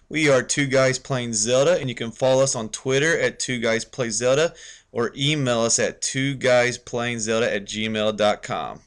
We are Two Guys Playing Zelda, and you can follow us on Twitter at Two Guys Play Zelda or email us at twoguysPlayingZelda@gmail.com.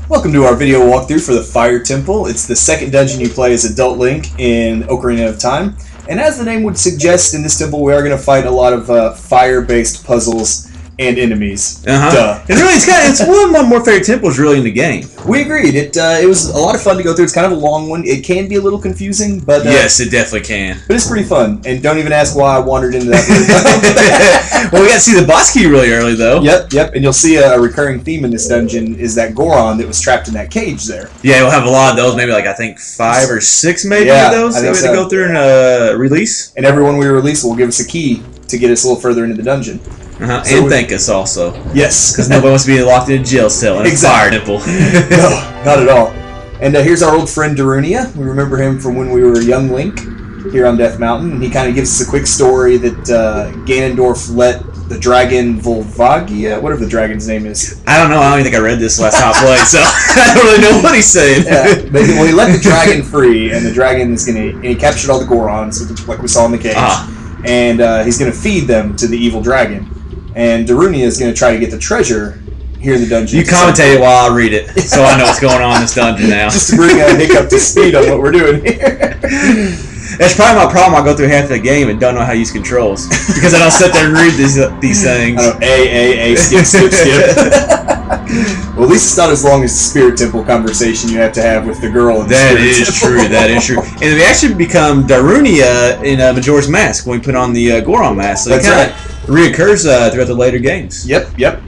Welcome to our video walkthrough for the Fire Temple. It's the second dungeon you play as Adult Link in Ocarina of Time. And as the name would suggest, in this temple we are going to fight a lot of fire-based puzzles and enemies. Duh. And really, it's one of my more favorite temples really in the game. We agreed. It was a lot of fun to go through. It's kind of a long one. It can be a little confusing, but yes, it definitely can. But it's pretty fun. And don't even ask why I wandered into that room. Well, we got to see the boss key really early, though. Yep. And you'll see a recurring theme in this dungeon is that Goron that was trapped in that cage there. Yeah, we'll have a lot of those. Maybe I think 5 or 6 maybe of those that we have to go through and release. And everyone we release will give us a key to get us a little further into the dungeon. And thank us also. Yes. Because nobody wants to be locked in a jail cell in a fire temple. No, not at all. And here's our old friend Darunia. We remember him from when we were young Link here on Death Mountain. And he kind of gives us a quick story that Ganondorf let the dragon Volvagia, whatever the dragon's name is. I don't know. I don't even think I read this last time I played, so I don't really know what he's saying. Yeah, well, he let the dragon free, and the dragon is and he captured all the Gorons, like we saw in the cage. And he's going to feed them to the evil dragon. And Darunia is going to try to get the treasure here in the dungeon. You commentate it while I read it, so I know what's going on in this dungeon now. Just to bring Nick up to speed on what we're doing here. That's probably my problem. I go through half the game and don't know how to use controls because I don't sit there and read these things. I know, skip. Well, at least it's not as long as the Spirit Temple conversation you have to have with the girl in the That Spirit is Temple. true. That is true. And we actually become Darunia in Majora's Mask when we put on the Goron mask. So That's right. Reoccurs throughout the later games. Yep.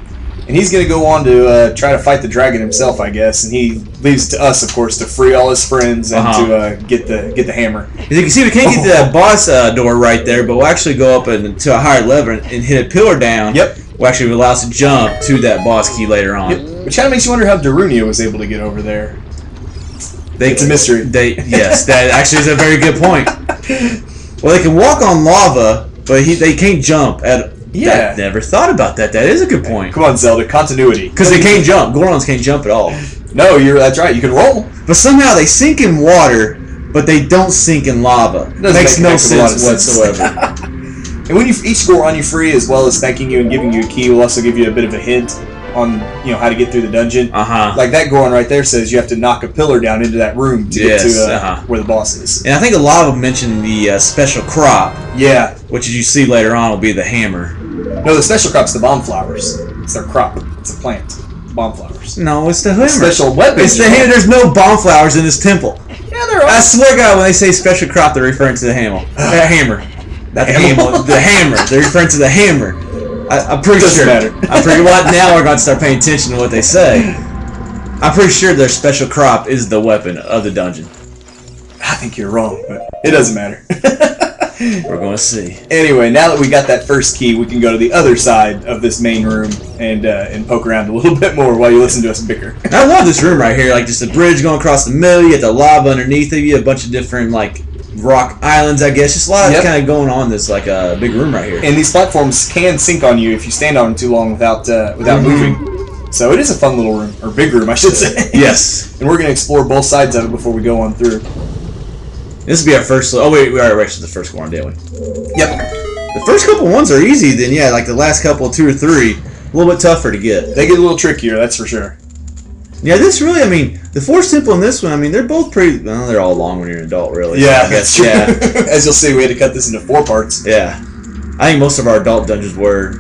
And he's going to go on to try to fight the dragon himself, I guess. And he leaves it to us, of course, to free all his friends and to get the hammer. As you can see, we can't get to that boss door right there, but we'll actually go up to a higher level and hit a pillar down. Yep. Will actually allow us to jump to that boss key later on. Yep. Which kind of makes you wonder how Darunia was able to get over there. It's a mystery. Yes, that actually is a very good point. Well, they can walk on lava, but they can't jump at. Yeah. I never thought about that. That is a good point. Come on, Zelda. Continuity. Because they can't jump. Gorons can't jump at all. No, that's right. You can roll. But somehow they sink in water, but they don't sink in lava. Makes no sense whatsoever. And when each Goron you free, as well as thanking you and giving you a key, will also give you a bit of a hint on how to get through the dungeon. Like that Goron right there says you have to knock a pillar down into that room to get to where the boss is. And I think a lot of them mentioned the special crop. Yeah. Which, as you see later on, will be the hammer. No, the special crop's the bomb flowers. It's their crop. It's a plant. Bomb flowers. No, it's the hammer. Special weapon. It's the hammer. There's no bomb flowers in this temple. Yeah, there are. I swear to God, when they say special crop, they're referring to the hammer. Hammer. Not the hammer. The hammer. They're referring to the hammer. I'm pretty sure. Matter. I'm pretty now we're going to start paying attention to what they say. I'm pretty sure their special crop is the weapon of the dungeon. I think you're wrong, but it doesn't matter. We're going to see. Anyway, now that we got that first key, we can go to the other side of this main room and poke around a little bit more while you listen to us bicker. I love this room right here. Like just a bridge going across the middle. You get the lava underneath of you. A bunch of different rock islands, I guess. Just a lot of kind of going on in this big room right here. And these platforms can sink on you if you stand on them too long without moving. So it is a fun little room, or big room, I should say. Yes. And we're going to explore both sides of it before we go on through. This will be our first. Oh wait, we already reached the first one, didn't we? Yep. The first couple ones are easy. Then like the last couple, 2 or 3, a little bit tougher to get. They get a little trickier, that's for sure. Yeah, this really. I mean, the Force Temple and this one. I mean, they're both pretty. Well, they're all long when you're an adult, really. Yeah, so I guess. that's true. As you'll see, we had to cut this into 4 parts. Yeah. I think most of our adult dungeons were.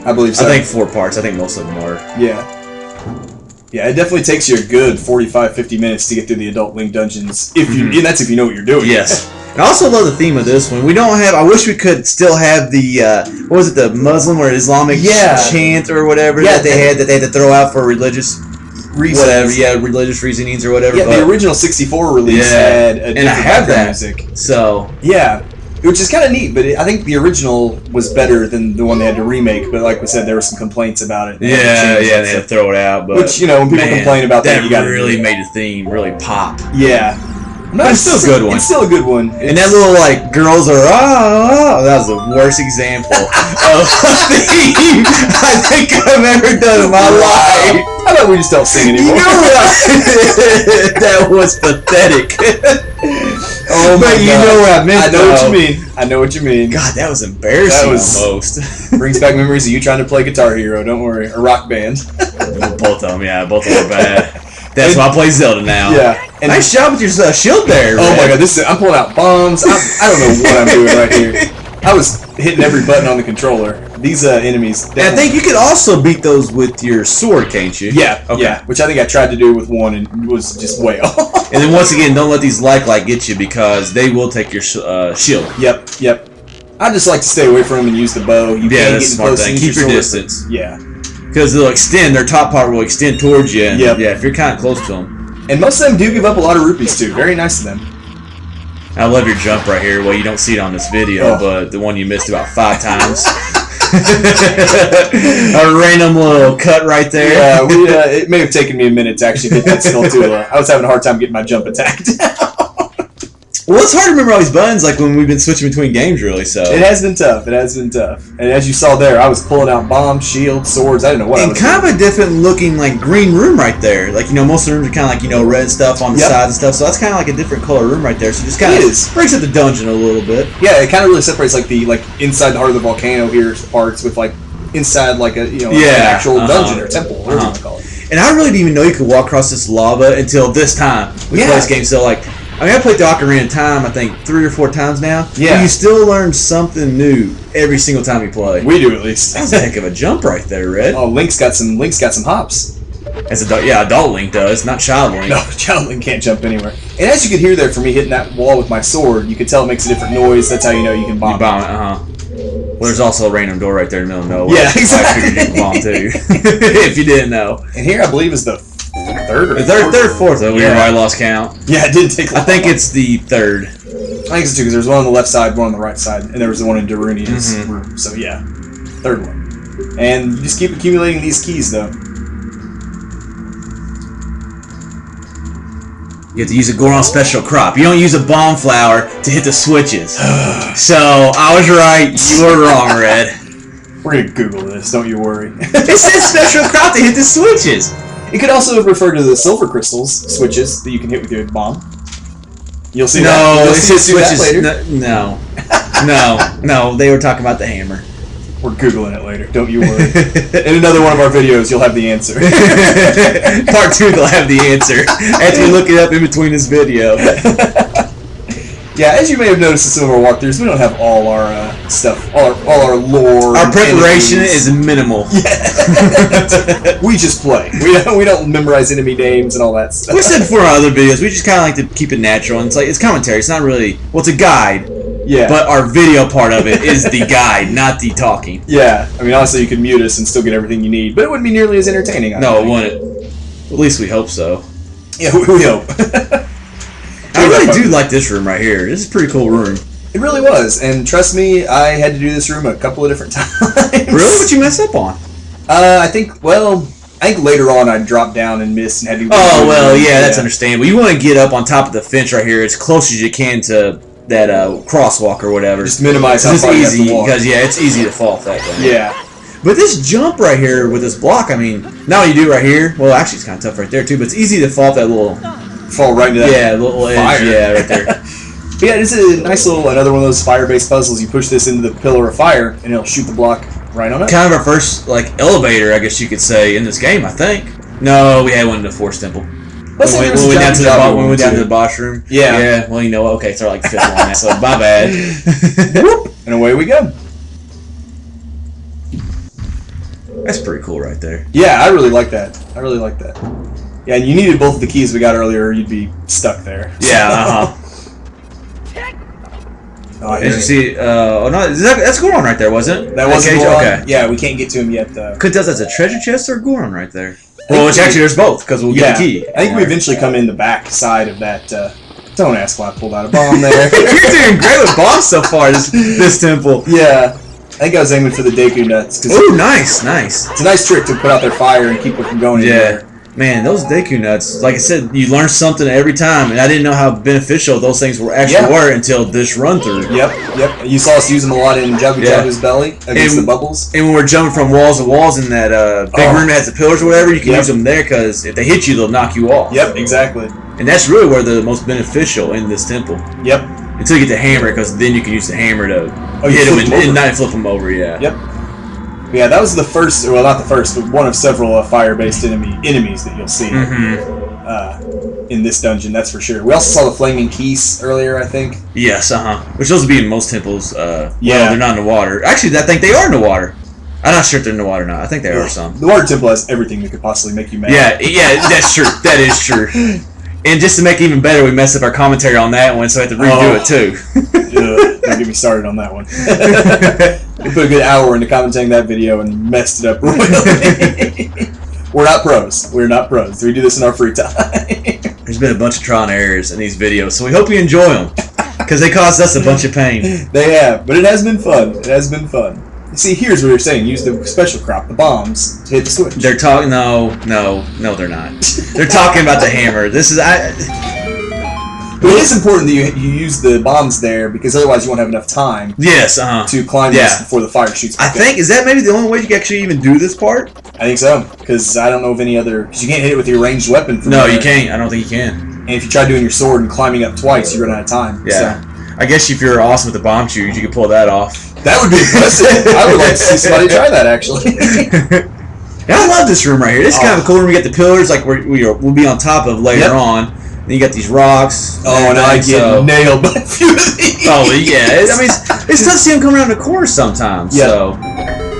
I believe so. I think 4 parts. I think most of them were. Yeah. Yeah, it definitely takes you a good 45-50 minutes to get through the adult Link dungeons. And that's if you know what you're doing. Yes. And I also love the theme of this one. We don't have. I wish we could still have the. What was it? The Muslim or Islamic chant or whatever that they had to throw out for religious reasons. Whatever. Yeah, religious reasonings or whatever. Yeah, the original 64 release had a different background music. So yeah. Which is kind of neat, but I think the original was better than the one they had to remake. But like we said, there were some complaints about it. They had to throw it out. But which when people complain about that, you got really made the theme really pop. Yeah, but it's still a good one. It's still a good one. And that little girls are that was the worst example of a theme I think I've ever done in my life. How about we just don't sing anymore? That was pathetic. Oh Oh my But you God. know what I meant. I know what though. you mean. I know what you mean. God, that was embarrassing. That was- almost. Brings back memories of you trying to play Guitar Hero. Don't worry, or Rock Band. Both of them, yeah, both of them are bad. That's why I play Zelda now. Yeah. And Nice job with your shield there. oh my Red. God, I'm pulling out bombs. I don't know what I'm doing right here. I was hitting every button on the controller. These enemies. And I think you can also beat those with your sword, can't you? Yeah, Okay. yeah. Which I think I tried to do with one and was just way off. And then once again, don't let these like get you because they will take your shield. Yep. I just like to stay away from them and use the bow. You Yeah, can't that's get a smart close thing. and Keep use your sword. distance. Yeah. Because they'll extend, their top part will extend towards you. And Yep. yeah, if you're kind of close to them. And most of them do give up a lot of rupees too. Very nice of them. I love your jump right here. Well, you don't see it on this video, Oh. but the one you missed about 5 times. A random little cut right there. Yeah, it may have taken me a minute to actually get that skill too. I was having a hard time getting my jump attack down. Well, it's hard to remember all these buttons, like when we've been switching between games, really. So It has been tough. And as you saw there, I was pulling out bombs, shields, swords. I didn't know what I and was kind doing. of a different looking like green room right there. Like most of the rooms are kind of like red stuff on the Yep. sides and stuff. So that's kind of like a different color room right there. So just kind It of is. breaks up the dungeon a little bit. Yeah, it kind of really separates like the inside the heart of the volcano here parts with like inside like a an actual dungeon or temple, whatever you want to call it. And I really didn't even know you could walk across this lava until this time we Yeah. play this game. So I played the Ocarina of Time I think 3 or 4 times now. Yeah. And you still learn something new every single time you play. We do at least. That was a heck of a jump right there, Red. Oh, Link's got some hops. As adult Link does, not child Link. No, Child Link can't jump anywhere. And as you could hear there from me hitting that wall with my sword, you could tell it makes a different noise. That's how you know you can bomb. You bomb it, Well, there's also a random door right there in the middle of nowhere. Yeah, exactly. I figured you could bomb too. If you didn't know. And here I believe is the third or Third, fourth, though. We Yeah. already lost count. Yeah, it didn't take long. I think it's the third. I think it's two because there was one on the left side, one on the right side, and there was the one in Darunia's room. So yeah, third one. And you just keep accumulating these keys though. You have to use a Goron special crop. You don't use a bomb flower to hit the switches. So, I was right. You were wrong, Red. We're gonna Google this, don't you worry. It says special crop to hit the switches. It could also refer to the silver crystals switches that you can hit with your bomb. You'll see that. No, You'll it see says that switches. later. No. They were talking about the hammer. We're Googling it later, don't you worry. In another one of our videos, you'll have the answer. Part 2, they'll have the answer after you look it up in between this video. Yeah, as you may have noticed in some of our walkthroughs, we don't have all our stuff, all our lore. Our and preparation enemies. is minimal. We just play. We don't memorize enemy names and all that stuff. We said before in our other videos, we just kind of like to keep it natural. And it's commentary. It's not really, it's a guide. Yeah. But our video part of it is the guide, not the talking. Yeah, I mean, honestly, you could mute us and still get everything you need, but it wouldn't be nearly as entertaining. No, it wouldn't. At least we hope so. Yeah, we hope. I really do like this room right here. This is a pretty cool room. It really was, and trust me, I had to do this room a couple of different times. Really? What'd you mess up on? I think later on I dropped down and missed and had to. Oh, well, yeah, that's understandable. You want to get up on top of the fence right here as close as you can to that crosswalk or whatever. Just minimize how It's far you have easy to walk. because it's easy to fall off that thing. Yeah. But this jump right here with this block, I mean, now you do right here. Well, actually, it's kind of tough right there too. But it's easy to fall off that little Fall right into that little edge. fire. Yeah, right there. But yeah, this is a nice another one of those fire-based puzzles. You push this into the pillar of fire, and it'll shoot the block right on it. Kind of our first elevator, I guess you could say, in this game. I think. No, we had one in the Force Temple. Let's say When there's we went a down to Jabba when we went down to too. the boss room. Yeah. Yeah. Well, you know what? Okay, it's like the 5th one. Now, so my bad. And away we go. That's pretty cool right there. Yeah, I really like that. Yeah, and you needed both of the keys we got earlier, or you'd be stuck there. Yeah. Oh, As you see, no, that's Goron right there, wasn't it? that was cage? Goron. Okay. Yeah, we can't get to him yet, though. Could tell that's a treasure chest or Goron right there. Well, which actually there's both because we'll get the key. I think we eventually come in the back side of that. Don't ask why I pulled out a bomb there. You're doing great with bombs so far. This temple. Yeah, I think I was aiming for the Deku nuts. Ooh, nice. It's a nice trick to put out their fire and keep it from going anywhere. Man, those Deku nuts, like I said, you learn something every time, and I didn't know how beneficial those things were until this run through. Yep. You saw us use them a lot in Jabu Jabu's belly against the bubbles. And when we're jumping from walls to walls in that big room that has the pillars or whatever, you can use them there because if they hit you, they'll knock you off. Yep, exactly. And that's really where the most beneficial in this temple. Yep. Until you get the hammer, because then you can use the hammer to hit them and not flip them over. Yeah. Yep. Yeah, that was the first. Well, not the first, but one of several fire-based enemies that you'll see in this dungeon. That's for sure. We also saw the flaming keys earlier, I think. Yes. Which those would be in most temples. Yeah. Well, they're not in the water. Actually, I think they are in the water. I'm not sure if they're in the water or not. I think they are some. The water temple has everything that could possibly make you mad. Yeah, that's true. That is true. And just to make it even better, we messed up our commentary on that one, so I had to redo it too. Don't get me started on that one. We put a good hour into commentating that video and messed it up royally. We're not pros. We're not pros. We do this in our free time. There's been a bunch of trial and errors in these videos, so we hope you enjoy them. Because they caused us a bunch of pain. They have, but it has been fun. It has been fun. See, here's what you're saying. Use the special crop, the bombs, to hit the switch. They're talking. No, they're not. They're talking about the hammer. This is. But it is important that you use the bombs there, because otherwise you won't have enough time. Yes. To climb this before the fire shoots back I think is that maybe the only way you can actually even do this part. I think so, because I don't know of any other. Because you can't hit it with your ranged weapon. No, you can't. I don't think you can. And if you try doing your sword and climbing up twice, you run out of time. Yeah. So. I guess if you're awesome with the bomb shoes, you could pull that off. That would be impressive. I would like to see somebody try that, actually. Yeah, I love this room right here. This is kind of a cool room. We got the pillars, like we'll be on top of later on. Then you got these rocks. Oh, and I get nailed by a few of these. Oh, yeah. I mean, it's tough to see them come around the corner sometimes. Yeah. So.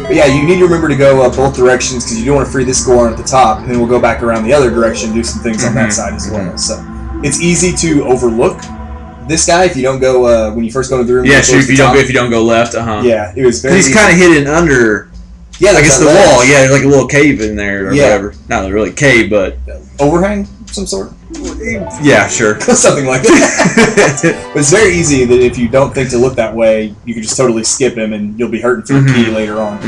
But yeah, you need to remember to go both directions, because you don't want to free this Goron at the top, and then we'll go back around the other direction and do some things on that side as well. So it's easy to overlook this guy if you don't go when you first go into the room. Yeah, sure. If you don't go left, Yeah, it was very. He's kind of hidden under. Yeah, I guess the wall. Yeah, there's like a little cave in there or whatever. Not really cave, but overhang of some sort. Yeah, sure. Something like that. But it's very easy that if you don't think to look that way, you can just totally skip him and you'll be hurting for a key later on.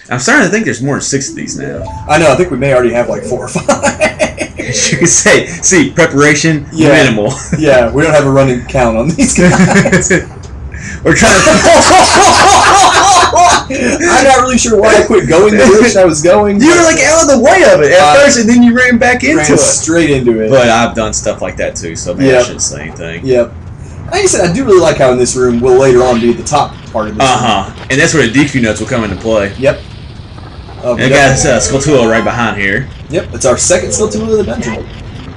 I'm starting to think there's more than 6 of these now. I know. I think we may already have like 4 or 5. You could say, see, preparation minimal. Yeah, we don't have a running count on these guys. We're trying to. I'm not really sure why I quit going the direction I was going. You were like out of the way of it at first, and then you ran back into it. Straight into it. But I've done stuff like that too, so maybe I shouldn't say anything. Yep. Like I said, I do really like how in this room we'll later on be at the top part of this room. And that's where the DQ nuts will come into play. Yep. And I got Skulltula right behind here. Yep, it's our second Skulltula of the dungeon.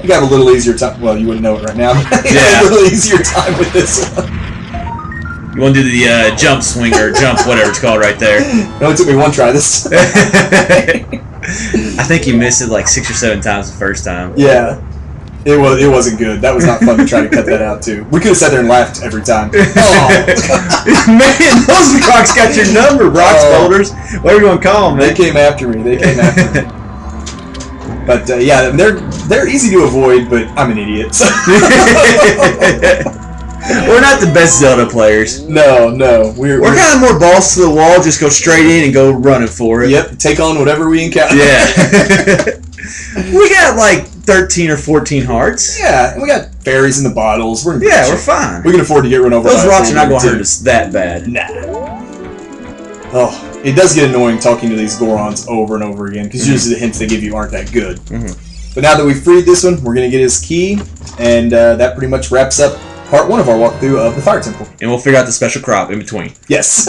You got a little easier time. Well, you wouldn't know it right now. Yeah. A little easier time with this one. You want to do the jump swing or jump, whatever it's called, right there. No, it took me one try this time. I think you missed it like 6 or 7 times the first time. Yeah. It wasn't good. That was not fun to try to cut that out, too. We could have sat there and laughed every time. Oh. Man, those rocks got your number, rocks boulders. Whatever you want to call them, man. They came after me. But, yeah, they're easy to avoid, but I'm an idiot. So. We're not the best Zelda players. No. We're kind of more balls to the wall, just go straight in and go running for it. Yep, take on whatever we encounter. Yeah. We got like 13 or 14 hearts. Yeah, and we got fairies in the bottles. We're fine. We can afford to get run over. Those rocks are not going to hurt us that bad. Nah. Oh, it does get annoying talking to these Gorons over and over again, because usually the hints they give you aren't that good. But now that we've freed this one, we're going to get his key, and that pretty much wraps up part 1 of our walkthrough of the Fire Temple. And we'll figure out the special crop in between. Yes.